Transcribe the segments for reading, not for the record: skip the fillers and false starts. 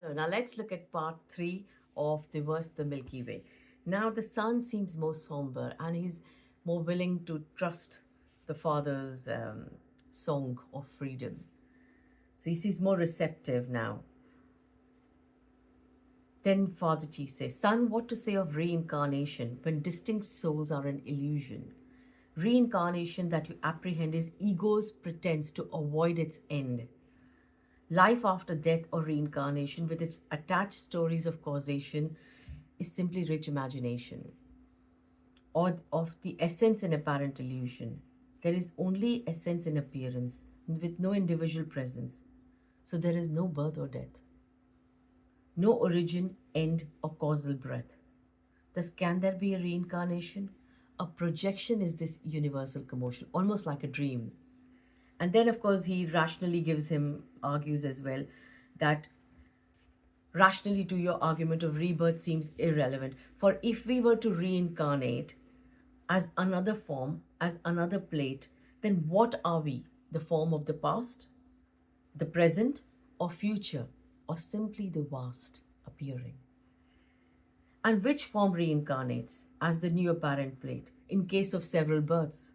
So now let's look at part three of the verse, the Milky Way. Now the sun seems more somber and he's more willing to trust the father's song of freedom. So he sees more receptive now. Then Father Chi says, Son, what to say of reincarnation when distinct souls are an illusion? Reincarnation that you apprehend is ego's pretense to avoid its end. Life after death or reincarnation, with its attached stories of causation, is simply rich imagination, or of the essence in apparent illusion. There is only essence in appearance, with no individual presence. So there is no birth or death, no origin, end, or causal breath. Thus, can there be a reincarnation? A projection is this universal commotion, almost like a dream. And then, of course, he rationally argues as well that rationally to your argument of rebirth seems irrelevant. For if we were to reincarnate as another form, as another plate, then what are we? The form of the past, the present, or future, or simply the vast appearing? And which form reincarnates as the new apparent plate in case of several births?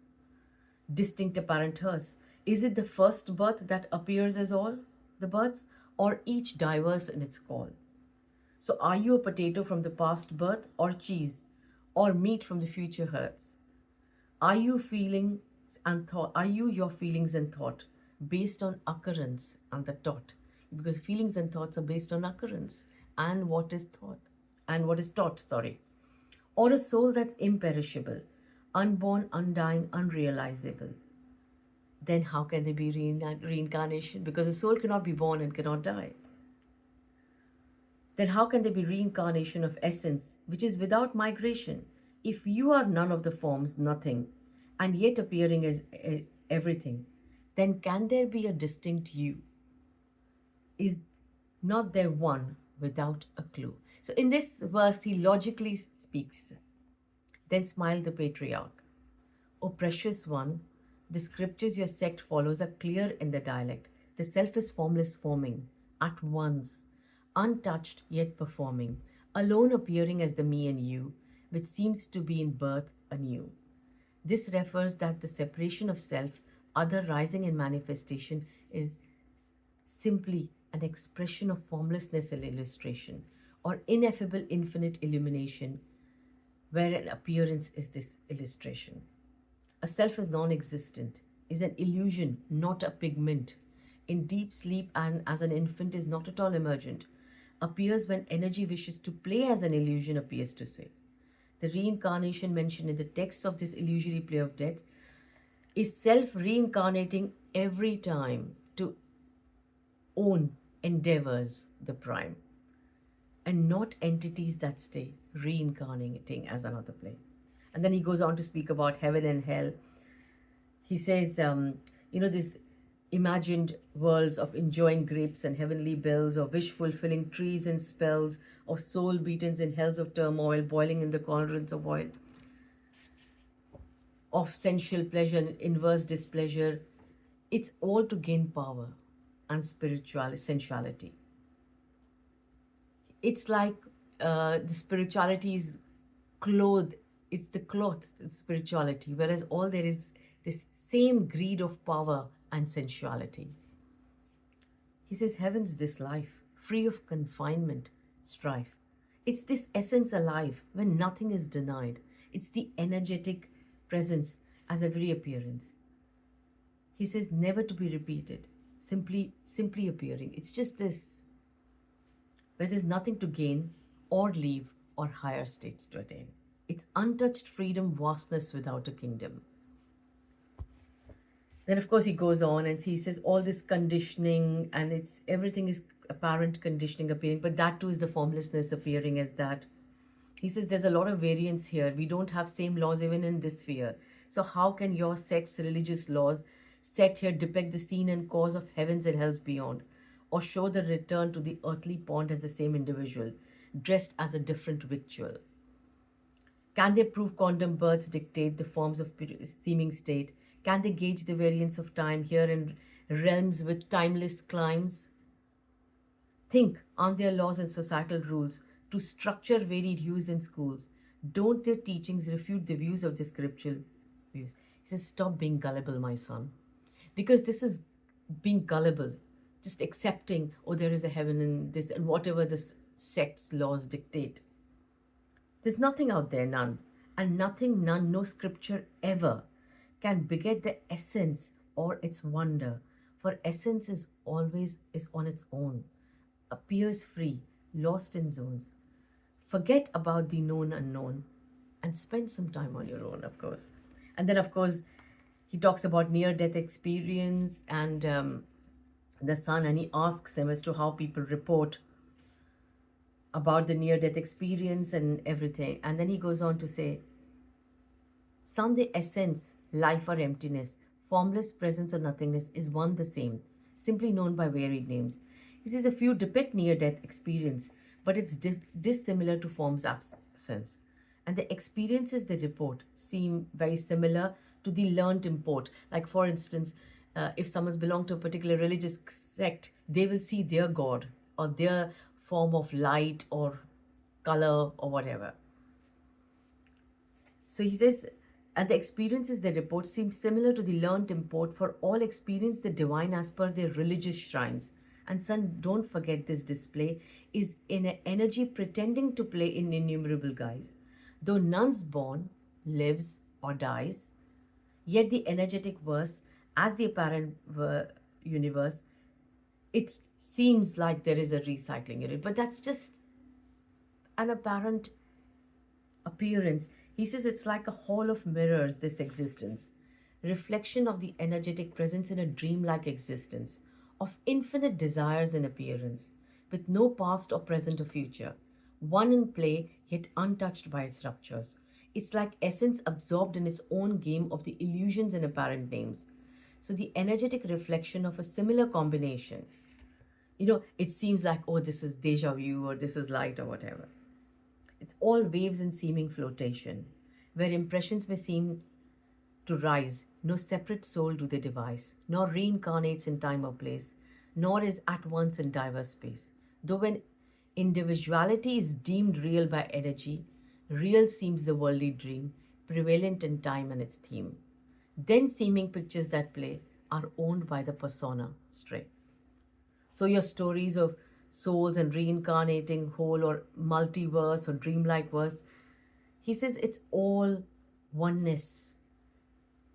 Distinct apparent hers. Is it the first birth that appears as all the births, or each diverse in its call? So, are you a potato from the past birth, or cheese, or meat from the future herds? Are you feelings and thought? Are you your feelings and thought based on occurrence and the thought? Because feelings and thoughts are based on occurrence and what is thought and what is taught. Sorry, or a soul that's imperishable, unborn, undying, unrealizable. Then how can there be reincarnation? Because a soul cannot be born and cannot die. Then how can there be reincarnation of essence, which is without migration? If you are none of the forms, nothing, and yet appearing as everything, then can there be a distinct you? Is not there one without a clue? So in this verse, he logically speaks. Then smiled the patriarch. O precious one, the scriptures your sect follows are clear in the dialect. The self is formless forming, at once, untouched yet performing, alone appearing as the me and you, which seems to be in birth anew. This refers that the separation of self, other rising in manifestation, is simply an expression of formlessness and illustration, or ineffable infinite illumination, where an appearance is this illustration. A self is non existent, is an illusion, not a pigment. In deep sleep and as an infant is not at all emergent, appears when energy wishes to play as an illusion appears to sway. The reincarnation mentioned in the text of this illusory play of death is self reincarnating every time to own endeavors the prime, and not entities that stay reincarnating as another play. And then he goes on to speak about heaven and hell. He says, this imagined worlds of enjoying grapes and heavenly bells, or wish fulfilling trees and spells, or soul beatings in hells of turmoil, boiling in the cauldrons of oil, of sensual pleasure and inverse displeasure. It's all to gain power and spiritual sensuality. It's like the spirituality is clothed, it's the cloth, the spirituality, whereas all there is this same greed of power and sensuality. He says, Heaven's this life, free of confinement, strife. It's this essence alive when nothing is denied. It's the energetic presence as every appearance. He says, never to be repeated, simply appearing. It's just this, where there's nothing to gain or leave or higher states to attain. It's untouched freedom, vastness without a kingdom. Then, of course, he goes on and he says all this conditioning and it's everything is apparent conditioning appearing, but that too is the formlessness appearing as that. He says there's a lot of variance here. We don't have same laws even in this sphere. So how can your sect's religious laws set here depict the scene and cause of heavens and hells beyond, or show the return to the earthly pond as the same individual, dressed as a different victual? Can they prove quantum births dictate the forms of seeming state? Can they gauge the variance of time here in realms with timeless climes? Think, aren't there laws and societal rules to structure varied hues in schools? Don't their teachings refute the views of the scriptural views? He says, stop being gullible, my son. Because this is being gullible, just accepting, oh, there is a heaven and this, and whatever the sect's laws dictate. There's nothing out there, none. And nothing, none, no scripture ever can beget the essence or its wonder. For essence is always is on its own, appears free, lost in zones. Forget about the known unknown and spend some time on your own, of course. And then, of course, he talks about near death experience and the son, and he asks him as to how people report about the near death experience and everything. And then he goes on to say, some the essence, life or emptiness, formless presence or nothingness is one the same, simply known by varied names. He says a few depict near death experience, but it's dissimilar to form's absence. And the experiences they report seem very similar to the learnt import. Like, for instance, if someone's belonged to a particular religious sect, they will see their God or their form of light or color or whatever. So he says, and the experiences they report seem similar to the learnt import, for all experience the divine as per their religious shrines. And son, don't forget this display is in an energy pretending to play in innumerable guise. Though none's born, lives, or dies, yet the energetic verse, as the apparent universe, it seems like there is a recycling in it, but that's just an apparent appearance. He says it's like a hall of mirrors, this existence, reflection of the energetic presence in a dreamlike existence, of infinite desires and appearance, with no past or present or future, one in play yet untouched by its ruptures. It's like essence absorbed in its own game of the illusions and apparent names. So the energetic reflection of a similar combination. It seems like, oh, this is deja vu or this is light or whatever. It's all waves in seeming flotation, where impressions may seem to rise. No separate soul do they devise, nor reincarnates in time or place, nor is at once in diverse space. Though when individuality is deemed real by energy, real seems the worldly dream, prevalent in time and its theme. Then seeming pictures that play are owned by the persona stray. So your stories of souls and reincarnating whole or multiverse or dreamlike verse, he says it's all oneness.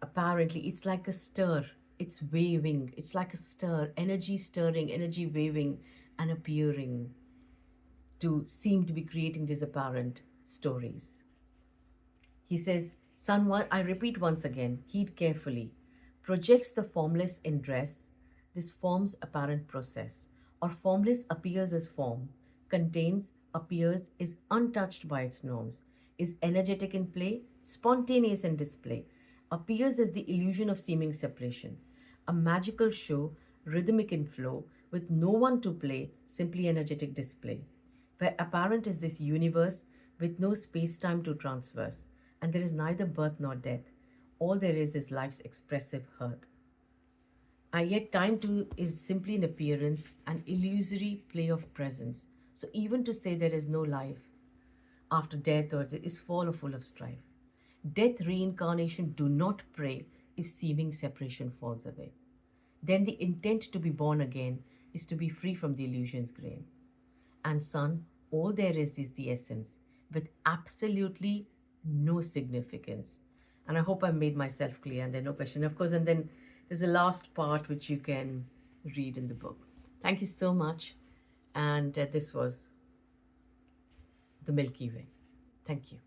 Apparently, it's like a stir. It's waving. It's like a stir, energy stirring, energy waving and appearing to seem to be creating these apparent stories. He says, son, I repeat once again, heed carefully. Projects the formless in dress, this form's apparent process, or formless appears as form, contains, appears, is untouched by its norms, is energetic in play, spontaneous in display, appears as the illusion of seeming separation, a magical show, rhythmic in flow, with no one to play, simply energetic display, where apparent is this universe with no space-time to transverse, and there is neither birth nor death. All there is life's expressive hearth. And yet time too is simply an appearance, an illusory play of presence. So even to say there is no life after death or is full of strife. Death, reincarnation do not pray if seeming separation falls away. Then the intent to be born again is to be free from the illusion's grain. And son, all there is the essence, with absolutely no significance. And I hope I made myself clear and there's no question. Of course, and then there's a last part which you can read in the book. Thank you so much. And this was the Milky Way. Thank you.